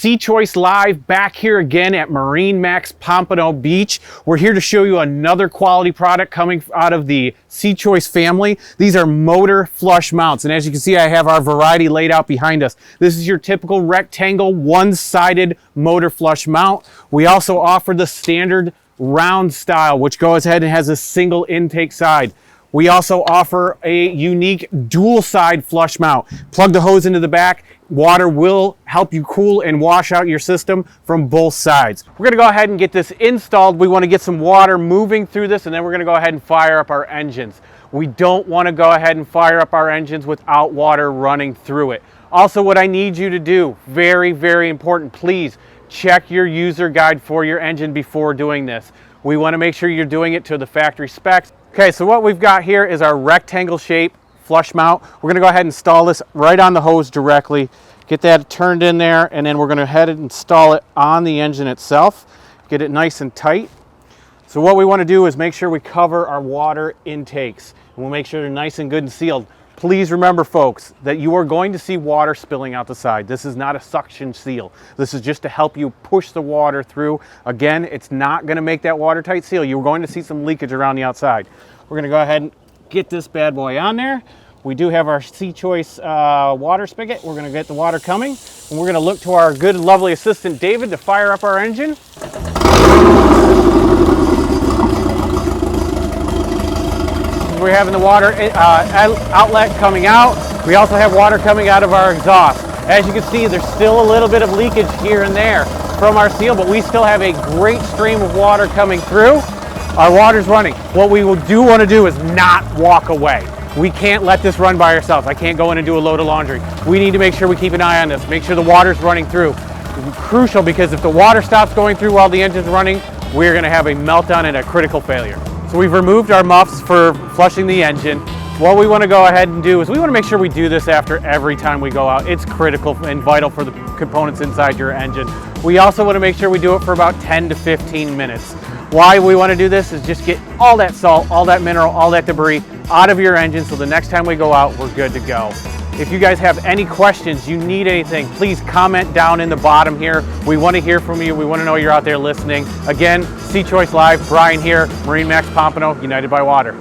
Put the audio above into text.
Seachoice Live back here again at Marine Max Pompano Beach. We're here to show you another quality product coming out of the Seachoice family. These are motor flush mounts, and as you can see, I have our variety laid out behind us. This is your typical rectangle one-sided motor flush mount. We also offer the standard round style, which goes ahead and has a single intake side. We also offer a unique dual side flush mount. Plug the hose into the back. Water will help you cool and wash out your system from both sides. We're gonna go ahead and get this installed. We wanna get some water moving through this, and then we're gonna go ahead and fire up our engines. We don't wanna go ahead and fire up our engines without water running through it. Also, what I need you to do, very, very important, please check your user guide for your engine before doing this. We wanna make sure you're doing it to the factory specs. Okay, so what we've got here is our rectangle shape flush mount. We're gonna go ahead and install this right on the hose directly, get that turned in there, and then we're gonna head and install it on the engine itself, get it nice and tight. So what we wanna do is make sure we cover our water intakes, and we'll make sure they're nice and good and sealed. Please remember, folks, that you are going to see water spilling out the side. This is not a suction seal. This is just to help you push the water through. Again, it's not gonna make that watertight seal. You're going to see some leakage around the outside. We're gonna go ahead and get this bad boy on there. We do have our Seachoice water spigot. We're gonna get the water coming, and we're gonna look to our good, lovely assistant, David, to fire up our engine. We're having the water outlet coming out. We also have water coming out of our exhaust. As you can see, there's still a little bit of leakage here and there from our seal, but we still have a great stream of water coming through. Our water's running. What we do want to do is not walk away. We can't let this run by ourselves. I can't go in and do a load of laundry. We need to make sure we keep an eye on this, make sure the water's running through. It's crucial, because if the water stops going through while the engine's running, we're gonna have a meltdown and a critical failure. So we've removed our muffs for flushing the engine. What we want to go ahead and do is we want to make sure we do this after every time we go out. It's critical and vital for the components inside your engine. We also want to make sure we do it for about 10 to 15 minutes. Why we want to do this is just get all that salt, all that mineral, all that debris out of your engine, so the next time we go out, we're good to go. If you guys have any questions, you need anything, please comment down in the bottom here. We want to hear from you. We want to know you're out there listening. Again, Seachoice Live, Brian here, Marine Max Pompano, United by Water.